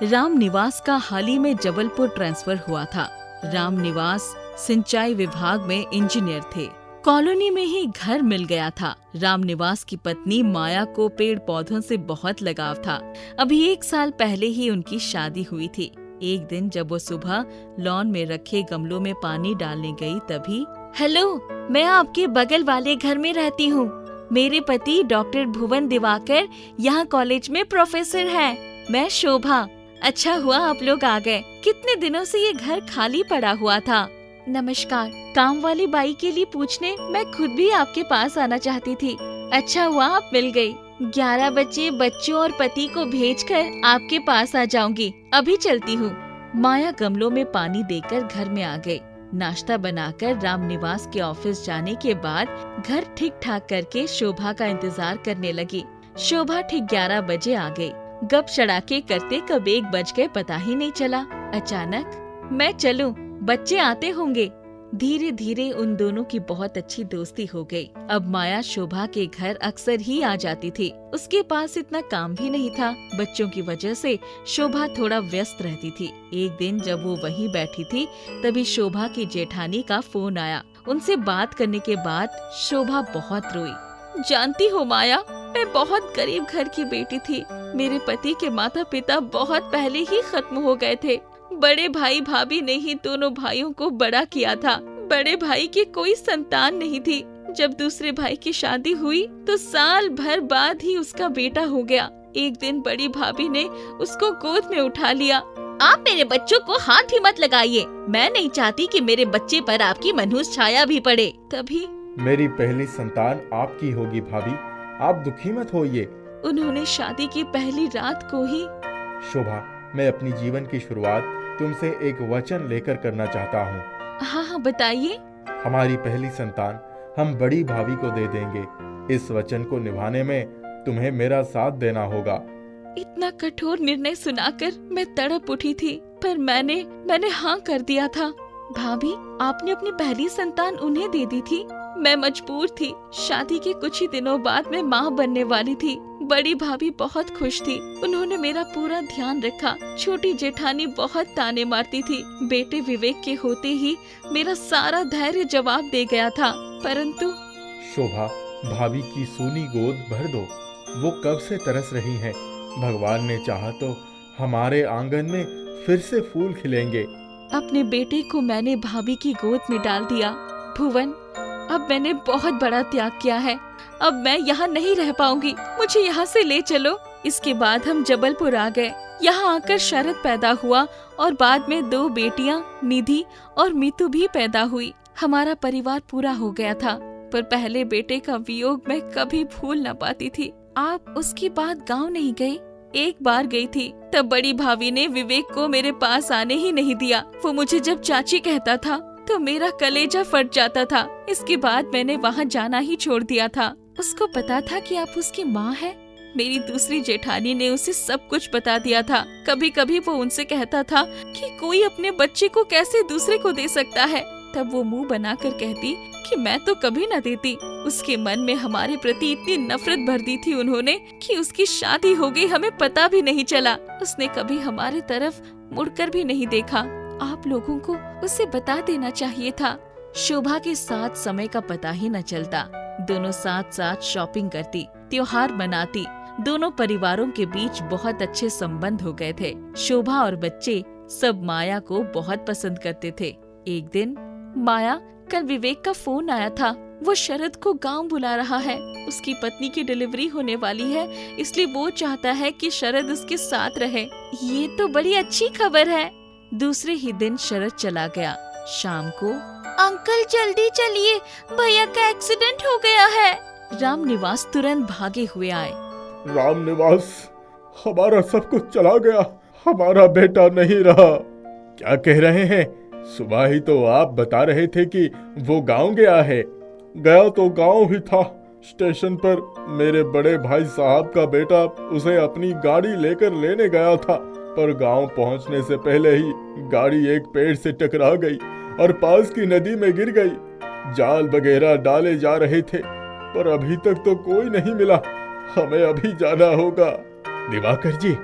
राम निवास का हाल ही में जबलपुर ट्रांसफर हुआ था। राम निवास सिंचाई विभाग में इंजीनियर थे। कॉलोनी में ही घर मिल गया था। राम निवास की पत्नी माया को पेड़ पौधों से बहुत लगाव था। अभी 1 साल पहले ही उनकी शादी हुई थी। एक दिन जब वो सुबह लॉन में रखे गमलों में पानी डालने गई तभी, हेलो, मैं आपके बगल वाले घर में रहती हूँ। मेरे पति डॉक्टर भुवन दिवाकर यहाँ कॉलेज में प्रोफेसर हैं। मैं शोभा। अच्छा हुआ आप लोग आ गए। कितने दिनों से ये घर खाली पड़ा हुआ था। नमस्कार। काम वाली बाई के लिए पूछने मैं खुद भी आपके पास आना चाहती थी। अच्छा हुआ आप मिल गई। 11 बजे बच्चों और पति को भेजकर आपके पास आ जाऊंगी। अभी चलती हूँ। माया गमलों में पानी देकर घर में आ गई। नाश्ता बनाकर राम निवास के ऑफिस जाने के बाद घर ठीक ठाक करके शोभा का इंतजार करने लगी। शोभा ठीक 11 बजे आ गई। गप शड़ाके करते कब 1 बज गए पता ही नहीं चला। अचानक, मैं चलूं, बच्चे आते होंगे। धीरे धीरे उन दोनों की बहुत अच्छी दोस्ती हो गई। अब माया शोभा के घर अक्सर ही आ जाती थी। उसके पास इतना काम भी नहीं था। बच्चों की वजह से शोभा थोड़ा व्यस्त रहती थी। एक दिन जब वो वहीं बैठी थी तभी शोभा की जेठानी का फोन आया। उनसे बात करने के बाद शोभा बहुत रोई। जानती हो माया, मैं बहुत गरीब घर की बेटी थी। मेरे पति के माता पिता बहुत पहले ही खत्म हो गए थे। बड़े भाई भाभी ने ही दोनों भाइयों को बड़ा किया था। बड़े भाई की कोई संतान नहीं थी। जब दूसरे भाई की शादी हुई तो साल भर बाद ही उसका बेटा हो गया। एक दिन बड़ी भाभी ने उसको गोद में उठा लिया। आप मेरे बच्चों को हाथ ही मत लगाइए। मैं नहीं चाहती कि मेरे बच्चे पर आपकी मनहूस छाया भी पड़े। तभी, मेरी पहली संतान आपकी होगी भाभी, आप दुखी मत होइए। उन्होंने शादी की पहली रात को ही, शोभा, मैं अपनी जीवन की शुरुआत तुमसे एक वचन लेकर करना चाहता हूँ। हाँ बताइए। हमारी पहली संतान हम बड़ी भाभी को दे देंगे। इस वचन को निभाने में तुम्हें मेरा साथ देना होगा। इतना कठोर निर्णय सुनाकर मैं तड़प उठी थी, पर मैंने हाँ कर दिया था। भाभी, आपने अपनी पहली संतान उन्हें दे दी थी। मैं मजबूर थी। शादी के कुछ ही दिनों बाद मैं माँ बनने वाली थी। बड़ी भाभी बहुत खुश थी। उन्होंने मेरा पूरा ध्यान रखा। छोटी जेठानी बहुत ताने मारती थी। बेटे विवेक के होते ही मेरा सारा धैर्य जवाब दे गया था। परंतु शोभा, भाभी की सूनी गोद भर दो। वो कब से तरस रही हैं। भगवान ने चाहा तो हमारे आंगन में फिर से फूल खिलेंगे। अपने बेटे को मैंने भाभी की गोद में डाल दिया। भुवन, अब मैंने बहुत बड़ा त्याग किया है। अब मैं यहाँ नहीं रह पाऊंगी। मुझे यहाँ से ले चलो। इसके बाद हम जबलपुर आ गए। यहाँ आकर शरद पैदा हुआ और बाद में 2 बेटियाँ निधि और मीतू भी पैदा हुई। हमारा परिवार पूरा हो गया था, पर पहले बेटे का वियोग मैं कभी भूल न पाती थी। आप उसके बाद गाँव नहीं गई? एक बार गई थी, तब बड़ी भाभी ने विवेक को मेरे पास आने ही नहीं दिया। वो मुझे जब चाची कहता था तो मेरा कलेजा फट जाता था। इसके बाद मैंने वहाँ जाना ही छोड़ दिया था। उसको पता था कि आप उसकी माँ हैं। मेरी दूसरी जेठानी ने उसे सब कुछ बता दिया था। कभी कभी वो उनसे कहता था कि कोई अपने बच्चे को कैसे दूसरे को दे सकता है। तब वो मुंह बनाकर कहती कि मैं तो कभी न देती। उसके मन में हमारे प्रति इतनी नफरत भर दी थी उन्होंने कि उसकी शादी हो गई, हमें पता भी नहीं चला। उसने कभी हमारे तरफ मुड़कर भी नहीं देखा। आप लोगों को उसे बता देना चाहिए था। शोभा के साथ समय का पता ही न चलता। दोनों साथ साथ शॉपिंग करती, त्योहार मनाती। दोनों परिवारों के बीच बहुत अच्छे संबंध हो गए थे। शोभा और बच्चे सब माया को बहुत पसंद करते थे। एक दिन, माया, कल विवेक का फोन आया था। वो शरद को गांव बुला रहा है। उसकी पत्नी की डिलीवरी होने वाली है, इसलिए वो चाहता है कि शरद उसके साथ रहे। ये तो बड़ी अच्छी खबर है। दूसरे ही दिन शरद चला गया। शाम को, अंकल जल्दी चलिए, भैया का एक्सीडेंट हो गया है। राम निवास तुरंत भागे हुए आए। राम निवास, हमारा सब कुछ चला गया। हमारा बेटा नहीं रहा। क्या कह रहे हैं? सुबह ही तो आप बता रहे थे कि वो गांव गया है। गया तो गांव ही था। स्टेशन पर मेरे बड़े भाई साहब का बेटा उसे अपनी गाड़ी लेकर लेने गया था, पर गांव पहुंचने से पहले ही गाड़ी एक पेड़ से टकरा गई और पास की नदी में गिर गई। जाल वगैरह डाले जा रहे थे, पर अभी तक तो कोई नहीं मिला। हमें अभी जाना होगा। दिवाकर जी,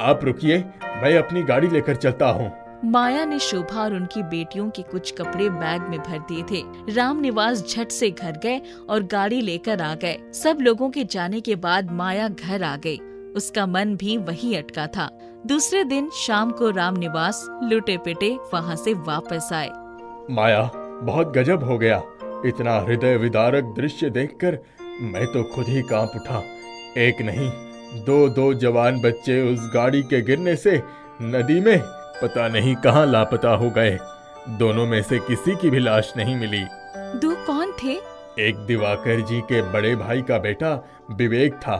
आप रुकिए, मैं अपनी गाड़ी लेकर चलता हूँ। माया ने शोभा और उनकी बेटियों के कुछ कपड़े बैग में भर दिए थे। रामनिवास झट से घर गए और गाड़ी लेकर आ गए। सब लोगों के जाने के बाद माया घर आ गई। उसका मन भी वहीं अटका था। दूसरे दिन शाम को रामनिवास लुटे पिटे वहाँ से वापस आए। माया, बहुत गजब हो गया। इतना हृदय विदारक दृश्य देखकर मैं तो खुद ही कांप उठा। एक नहीं, दो जवान बच्चे उस गाड़ी के गिरने से नदी में पता नहीं कहाँ लापता हो गए। दोनों में से किसी की भी लाश नहीं मिली। दो कौन थे? एक दिवाकर जी के बड़े भाई का बेटा विवेक था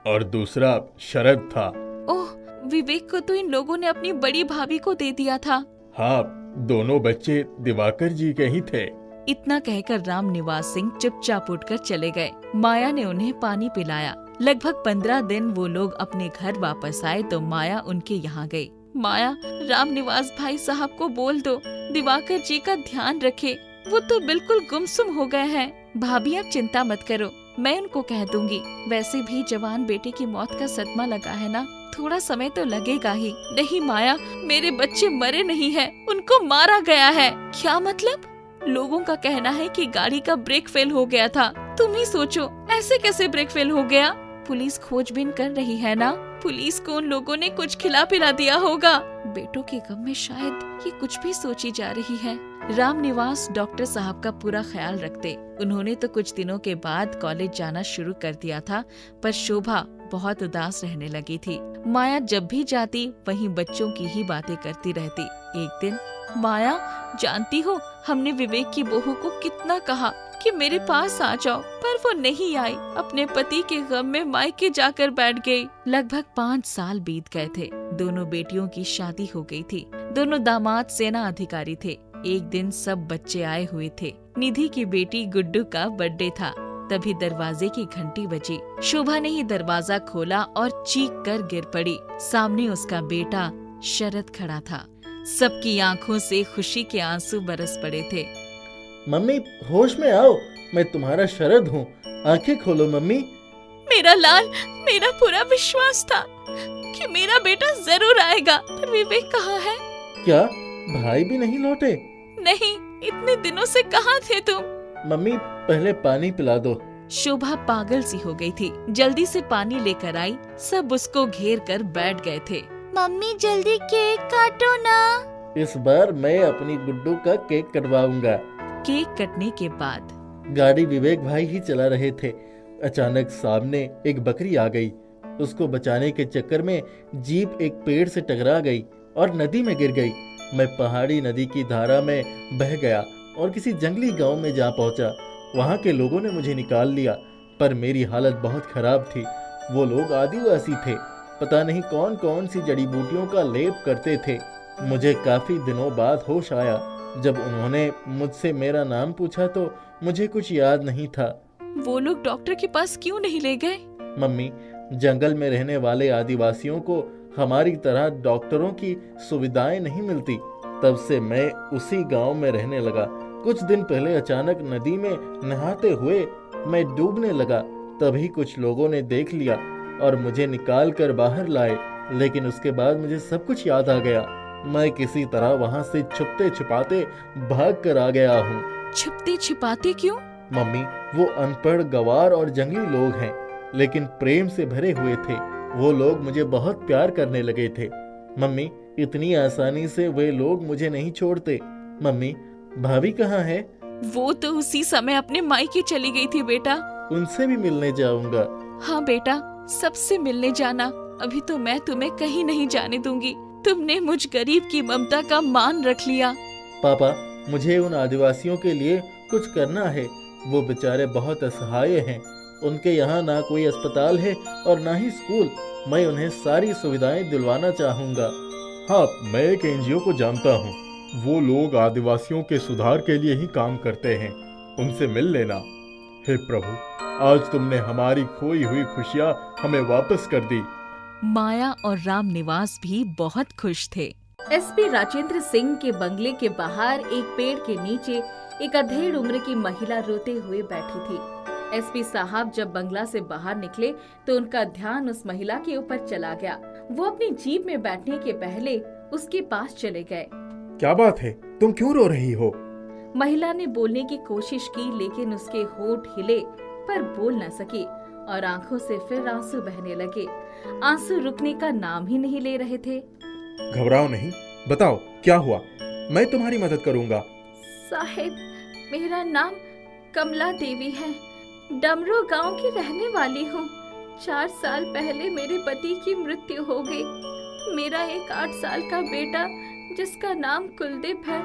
और दूसरा शरद था। ओह, विवेक को तो इन लोगों ने अपनी बड़ी भाभी को दे दिया था। हाँ, दोनों बच्चे दिवाकर जी के ही थे। इतना कहकर रामनिवास सिंह चुपचाप उठकर चले गए। माया ने उन्हें पानी पिलाया। लगभग 15 दिन वो लोग अपने घर वापस आए तो माया उनके यहाँ गई। माया, रामनिवास भाई साहब को बोल दो दिवाकर जी का ध्यान रखे, वो तो बिल्कुल गुमसुम हो गए हैं। भाभी आप चिंता मत करो, मैं उनको कह दूंगी। वैसे भी जवान बेटे की मौत का सदमा लगा है ना, थोड़ा समय तो लगेगा ही। नहीं माया, मेरे बच्चे मरे नहीं हैं, उनको मारा गया है। क्या मतलब? लोगों का कहना है कि गाड़ी का ब्रेक फेल हो गया था। तुम ही सोचो, ऐसे कैसे ब्रेक फेल हो गया? पुलिस खोजबीन कर रही है ना। पुलिस को उन लोगों ने कुछ खिला पिला दिया होगा। बेटों के गम में शायद ये कुछ भी सोची जा रही है। रामनिवास डॉक्टर साहब का पूरा ख्याल रखते। उन्होंने तो कुछ दिनों के बाद कॉलेज जाना शुरू कर दिया था, पर शोभा बहुत उदास रहने लगी थी। माया जब भी जाती वहीं बच्चों की ही बातें करती रहती। एक दिन, माया जानती हो, हमने विवेक की बहू को कितना कहा कि मेरे पास आ जाओ, पर वो नहीं आई। अपने पति के गम में मायके जाकर बैठ गई। लगभग 5 साल बीत गए थे। दोनों बेटियों की शादी हो गई थी। दोनों दामाद सेना अधिकारी थे। एक दिन सब बच्चे आए हुए थे। निधि की बेटी गुड्डू का बर्थडे था। तभी दरवाजे की घंटी बजी। शोभा ने ही दरवाजा खोला और चीख कर गिर पड़ी। सामने उसका बेटा शरद खड़ा था। सबकी आंखों से खुशी के आंसू बरस पड़े थे। मम्मी, होश में आओ, मैं तुम्हारा शरद हूँ। आंखें खोलो मम्मी। मेरा लाल, मेरा पूरा विश्वास था कि मेरा बेटा जरूर आएगा, पर विवेक कहाँ है? क्या भाई भी नहीं लौटे? नहीं, इतने दिनों से कहाँ थे तुम? मम्मी, पहले पानी पिला दो। शोभा पागल सी हो गई थी। जल्दी से पानी लेकर आई। सब उसको घेर कर बैठ गए थे। मम्मी जल्दी केक काटो ना। इस बार मैं अपनी गुड्डू का केक कटवाऊंगा। केक कटने के बाद गाड़ी विवेक भाई ही चला रहे थे। अचानक सामने एक बकरी आ गई। उसको बचाने के चक्कर में जीप एक पेड़ से टकरा गई और नदी में गिर गई। मैं पहाड़ी नदी की धारा में बह गया और किसी जंगली गांव में जा पहुंचा। वहां के लोगों ने मुझे निकाल लिया, पर मेरी हालत बहुत खराब थी। वो लोग आदिवासी थे, पता नहीं कौन कौन सी जड़ी बूटियों का लेप करते थे। मुझे काफी दिनों बाद होश आया। जब उन्होंने मुझसे मेरा नाम पूछा तो मुझे कुछ याद नहीं था। वो लोग डॉक्टर के पास क्यों नहीं ले गए? मम्मी, जंगल में रहने वाले आदिवासियों को हमारी तरह डॉक्टरों की सुविधाएं नहीं मिलती। तब से मैं उसी गांव में रहने लगा। कुछ दिन पहले अचानक नदी में नहाते हुए मैं डूबने लगा। तभी कुछ लोगों ने देख लिया और मुझे निकाल कर बाहर लाए, लेकिन उसके बाद मुझे सब कुछ याद आ गया। मैं किसी तरह वहां से छुपते छुपाते भाग कर आ गया हूँ। छुपते छिपाते क्यों? मम्मी, वो अनपढ़, गंवार और जंगली लोग हैं, लेकिन प्रेम से भरे हुए थे। वो लोग मुझे बहुत प्यार करने लगे थे। मम्मी, इतनी आसानी से वे लोग मुझे नहीं छोड़ते। मम्मी, भाभी कहाँ है? वो तो उसी समय अपने मायके चली गई थी बेटा। उनसे भी मिलने जाऊंगा। हाँ बेटा, सबसे मिलने जाना। अभी तो मैं तुम्हें कहीं नहीं जाने दूंगी। तुमने मुझ गरीब की ममता का मान रख लिया। पापा, मुझे उन आदिवासियों के लिए कुछ करना है। वो बेचारे बहुत असहाय हैं। उनके यहाँ ना कोई अस्पताल है और ना ही स्कूल। मैं उन्हें सारी सुविधाएं दिलवाना चाहूँगा। हाँ, मैं एक एनजीओ को जानता हूँ। वो लोग आदिवासियों के सुधार के लिए ही काम करते हैं। उनसे मिल लेना। हे प्रभु, आज तुमने हमारी खोई हुई खुशियाँ हमें वापस कर दी। माया और रामनिवास भी बहुत खुश थे। एसपी राजेंद्र सिंह के बंगले के बाहर एक पेड़ के नीचे एक अधेड़ उम्र की महिला रोते हुए बैठी थी। एसपी साहब जब बंगला से बाहर निकले तो उनका ध्यान उस महिला के ऊपर चला गया। वो अपनी जीप में बैठने के पहले उसके पास चले गए। क्या बात है, तुम क्यों रो रही हो? महिला ने बोलने की कोशिश की, लेकिन उसके होंठ हिले पर बोल न सकी और आंखों से फिर आंसू बहने लगे। आंसू रुकने का नाम ही नहीं ले रहे थे। घबराओ नहीं, बताओ क्या हुआ, मैं तुम्हारी मदद करूंगा। साहिब, मेरा नाम कमला देवी है, डमरू गांव की रहने वाली हूँ। 4 साल पहले मेरे पति की मृत्यु हो गई। मेरा एक 8 साल का बेटा जिसका नाम कुलदीप है,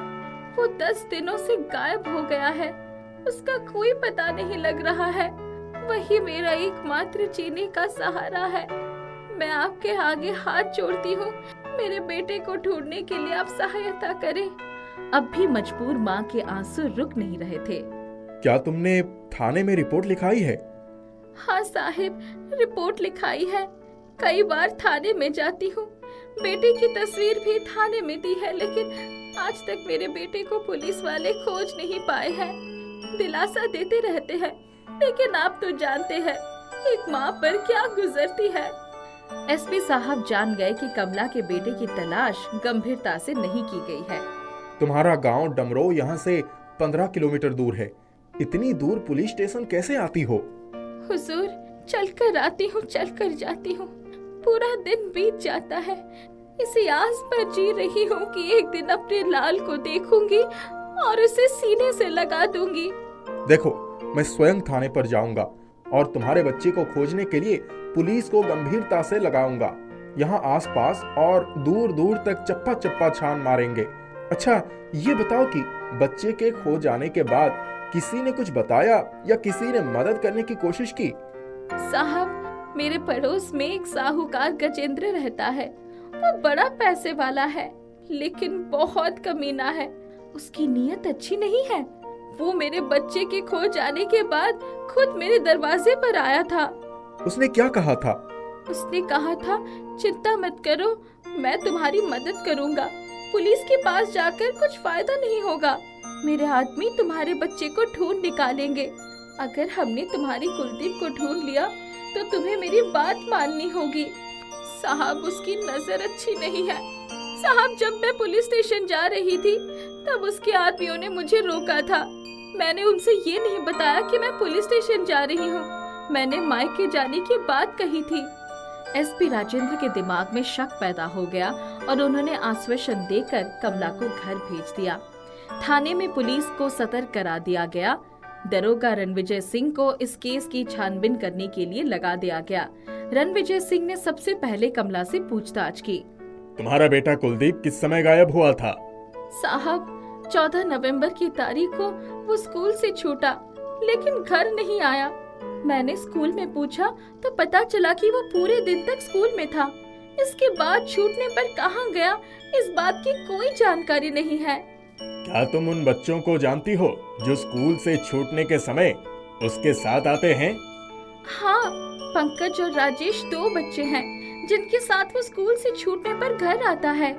वो 10 दिनों से गायब हो गया है। उसका कोई पता नहीं लग रहा है। वही मेरा एकमात्र जीने का सहारा है। मैं आपके आगे हाथ जोड़ती हूँ, मेरे बेटे को ढूंढने के लिए आप सहायता करें। अब भी मजबूर माँ के आंसू रुक नहीं रहे थे। क्या तुमने थाने में रिपोर्ट लिखाई है? हाँ साहिब, रिपोर्ट लिखाई है। कई बार थाने में जाती हूँ, बेटे की तस्वीर भी थाने में दी है, लेकिन आज तक मेरे बेटे को पुलिस वाले खोज नहीं पाए हैं। दिलासा देते रहते हैं, लेकिन आप तो जानते हैं एक माँ पर क्या गुजरती है। एसपी साहब जान गए कि कमला के बेटे की तलाश गंभीरता से नहीं की गई है। तुम्हारा गांव डमरो यहाँ से 15 किलोमीटर दूर है। इतनी दूर पुलिस स्टेशन कैसे आती हो? हुजूर, चलकर आती हूँ, चलकर जाती हूँ। पूरा दिन बीत जाता है। इसी आस पर जी रही हूँ कि एक दिन अपने लाल को देखूंगी और उसे सीने से लगा दूंगी। देखो, मैं स्वयं थाने पर जाऊंगा और तुम्हारे बच्चे को खोजने के लिए पुलिस को गंभीरता से लगाऊंगा। यहाँ आसपास और दूर दूर तक चप्पा चप्पा छान मारेंगे। अच्छा, ये बताओ कि बच्चे के खो जाने के बाद किसी ने कुछ बताया या किसी ने मदद करने की कोशिश की? साहब, मेरे पड़ोस में एक साहूकार गजेंद्र रहता है। वो बड़ा पैसे वाला है, लेकिन बहुत कमीना है। उसकी नीयत अच्छी नहीं है। वो मेरे बच्चे के खो जाने के बाद खुद मेरे दरवाजे पर आया था। उसने क्या कहा था? उसने कहा था, चिंता मत करो, मैं तुम्हारी मदद करूंगा। पुलिस के पास जाकर कुछ फायदा नहीं होगा। मेरे आदमी तुम्हारे बच्चे को ढूंढ निकालेंगे। अगर हमने तुम्हारी कुलदीप को ढूंढ लिया तो तुम्हें मेरी बात माननी होगी। साहब, उसकी नजर अच्छी नहीं है। साहब, जब मैं पुलिस स्टेशन जा रही थी तब उसके आदमियों ने मुझे रोका था। मैंने उनसे ये नहीं बताया कि मैं पुलिस स्टेशन जा रही हूँ। मैंने मायके जाने की बात कही थी। एसपी राजेंद्र के दिमाग में शक पैदा हो गया और उन्होंने आश्वासन देकर कमला को घर भेज दिया। थाने में पुलिस को सतर्क करा दिया गया। दरोगा रणविजय सिंह को इस केस की छानबीन करने के लिए लगा दिया गया। रणविजय सिंह ने सबसे पहले कमला से पूछताछ की। तुम्हारा बेटा कुलदीप किस समय गायब हुआ था? साहब, 14 नवंबर की तारीख को वो स्कूल से छूटा, लेकिन घर नहीं आया। मैंने स्कूल में पूछा तो पता चला कि वो पूरे दिन तक स्कूल में था। इसके बाद छूटने पर कहाँ गया, इस बात की कोई जानकारी नहीं है। क्या तुम उन बच्चों को जानती हो जो स्कूल से छूटने के समय उसके साथ आते हैं? हाँ, पंकज और राजेश 2 बच्चे हैं जिनके साथ वो स्कूल से छूटने पर घर आता है।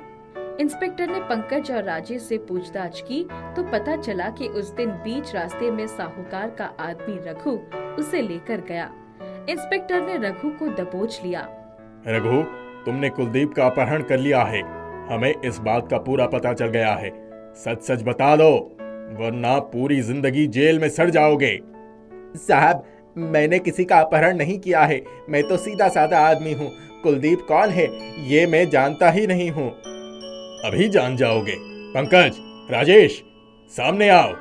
इंस्पेक्टर ने पंकज और राजेश से पूछताछ की तो पता चला कि उस दिन बीच रास्ते में साहूकार का आदमी रघु उसे लेकर गया। इंस्पेक्टर ने रघु को दबोच लिया। रघु, तुमने कुलदीप का अपहरण कर लिया है। हमें इस बात का पूरा पता चल गया है। सच सच बता दो, वरना पूरी जिंदगी जेल में सड़ जाओगे। साहब, मैंने किसी का अपहरण नहीं किया है। मैं तो सीधा साधा आदमी हूँ। कुलदीप कौन है ये मैं जानता ही नहीं हूँ। अभी जान जाओगे। पंकज, राजेश, सामने आओ।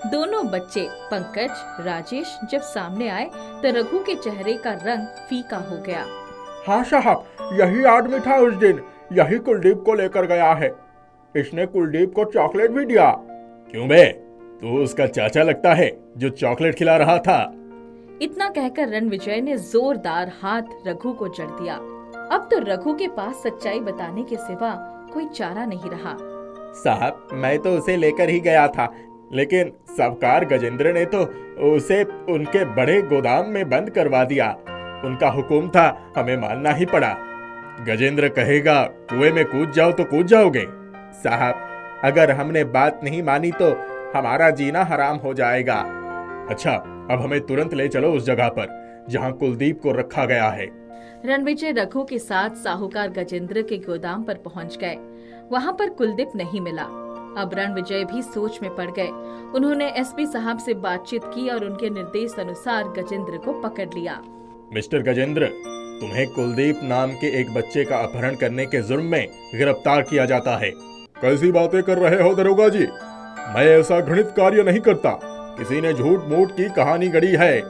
दोनों बच्चे पंकज, राजेश जब सामने आए तो रघु के चेहरे का रंग फीका हो गया। हाँ साहब, यही आदमी था उस दिन। यही कुलदीप को लेकर गया है। इसने कुलदीप को चॉकलेट भी दिया। क्यों बे, तू उसका चाचा लगता है जो चॉकलेट खिला रहा था। इतना कहकर रणविजय ने जोरदार हाथ रघु को जड़ दिया। अब तो रघु के पास सच्चाई बताने के सिवा कोई चारा नहीं रहा। साहब, मैं तो उसे लेकर ही गया था, लेकिन सबकार गजेंद्र ने तो उसे उनके बड़े गोदाम में बंद करवा दिया। उनका हुक्म था, हमें मानना ही पड़ा। गजेंद्र कहेगा कुएं में कूद जाओ तो कूद जाओगे। साहब, अगर हमने बात नहीं मानी तो हमारा जीना हराम हो जाएगा। अच्छा, अब हमें तुरंत ले चलो उस जगह पर जहां कुलदीप को रखा गया है। रणविजय रघु के साथ साहूकार गजेंद्र के गोदाम पर पहुंच गए। वहां पर कुलदीप नहीं मिला। अब रणविजय भी सोच में पड़ गए। उन्होंने एसपी साहब से बातचीत की और उनके निर्देश अनुसार गजेंद्र को पकड़ लिया। मिस्टर गजेंद्र, तुम्हें कुलदीप नाम के एक बच्चे का अपहरण करने के जुर्म में गिरफ्तार किया जाता है। कैसी बातें कर रहे हो दरोगा जी? मैं ऐसा घृणित कार्य नहीं करता। किसी ने झूठ मूठ की कहानी गढ़ी है।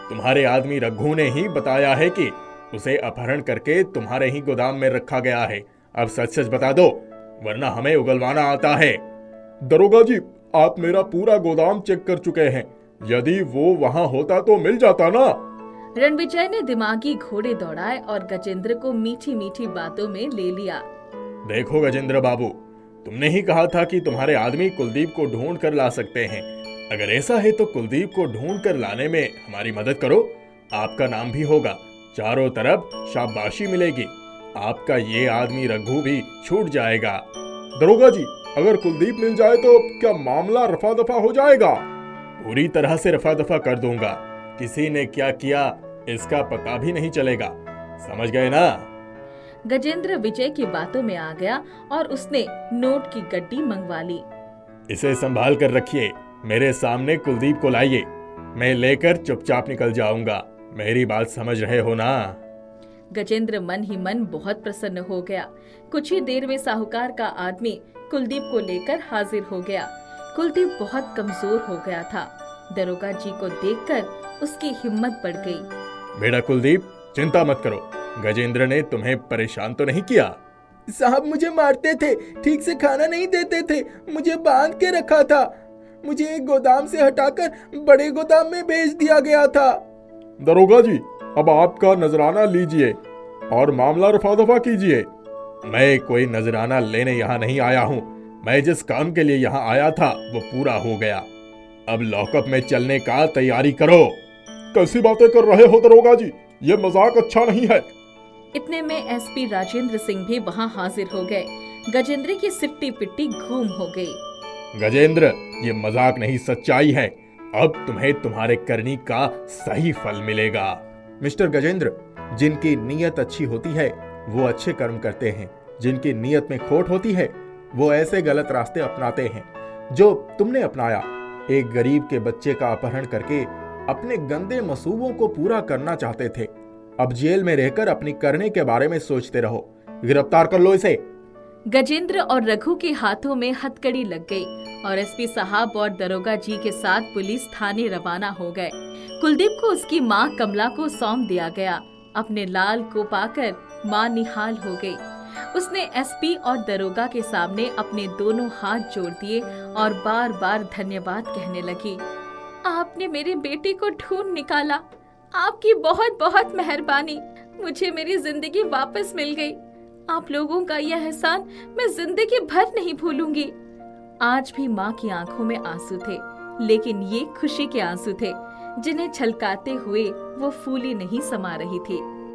तुम्हारे आदमी रघु ने ही बताया है कि उसे अपहरण करके तुम्हारे ही गोदाम में रखा गया है। अब सच सच बता दो, वरना हमें उगलवाना आता है। दरोगा जी, आप मेरा पूरा गोदाम चेक कर चुके हैं। यदि वो वहाँ होता तो मिल जाता ना। रणविजय ने दिमागी घोड़े दौड़ाए और गजेंद्र को मीठी मीठी बातों में ले लिया। देखो गजेंद्र बाबू, तुमने ही कहा था कि तुम्हारे आदमी कुलदीप को ढूंढ कर ला सकते हैं। अगर ऐसा है तो कुलदीप को ढूंढ कर लाने में हमारी मदद करो। आपका नाम भी होगा, चारों तरफ शाबाशी मिलेगी। आपका ये आदमी रघु भी छूट जाएगा। दरोगा जी, अगर कुलदीप मिल जाए तो क्या मामला रफा दफा हो जाएगा? पूरी तरह से रफा दफा कर दूंगा। किसी ने क्या किया इसका पता भी नहीं चलेगा। समझ गए ना? गजेंद्र विजय की बातों में आ गया और उसने नोट की गड्डी मंगवा ली। इसे संभाल कर रखिए। मेरे सामने कुलदीप को लाइए। मैं लेकर चुपचाप निकल जाऊंगा। मेरी बात समझ रहे हो ना? गजेंद्र मन ही मन बहुत प्रसन्न हो गया। कुछ ही देर में साहूकार का आदमी कुलदीप को लेकर हाजिर हो गया। कुलदीप बहुत कमजोर हो गया था। दरोगा जी को देखकर उसकी हिम्मत बढ़ गई। बेटा कुलदीप, चिंता मत करो। गजेंद्र ने तुम्हें परेशान तो नहीं किया? साहब मुझे मारते थे, ठीक से खाना नहीं देते थे, मुझे बांध के रखा था। मुझे एक गोदाम से हटाकर बड़े गोदाम में भेज दिया गया था। दरोगा जी, अब आपका नजराना लीजिए और मामला रफा दफा कीजिए। मैं कोई नजराना लेने यहाँ नहीं आया हूँ। मैं जिस काम के लिए यहाँ आया था वो पूरा हो गया। अब लॉकअप में चलने का तैयारी करो। कैसी बातें कर रहे हो दरोगा जी? ये मजाक अच्छा नहीं है। इतने में एसपी राजेंद्र सिंह भी वहाँ हाजिर हो गए। गजेंद्र की सिट्टी पिट्टी घूम हो गई। गजेंद्र, ये मजाक नहीं सच्चाई है। अब तुम्हें तुम्हारे करनी का सही फल मिलेगा। मिस्टर गजेंद्र, जिनकी नीयत अच्छी होती है वो अच्छे कर्म करते हैं। जिनकी नीयत में खोट होती है वो ऐसे गलत रास्ते अपनाते हैं जो तुमने अपनाया। एक गरीब के बच्चे का अपहरण करके अपने गंदे मसूबों को पूरा करना चाहते थे। अब जेल में रहकर अपनी करने के बारे में सोचते रहो। गिरफ्तार कर लो इसे। गजेंद्र और रघु के हाथों में हथकड़ी लग गई और एसपी साहब और दरोगा जी के साथ पुलिस थाने रवाना हो गए। कुलदीप को उसकी मां कमला को सौंप दिया गया। अपने लाल को पाकर मां निहाल हो गई। उसने एसपी और दरोगा के सामने अपने दोनों हाथ जोड़ दिए और बार बार धन्यवाद कहने लगी। आपने मेरे बेटे को ढूंढ निकाला। आपकी बहुत बहुत मेहरबानी। मुझे मेरी जिंदगी वापस मिल गई। आप लोगों का यह एहसान मैं जिंदगी भर नहीं भूलूंगी। आज भी माँ की आंखों में आंसू थे, लेकिन ये खुशी के आंसू थे जिन्हें छलकाते हुए वो फूली नहीं समा रही थी।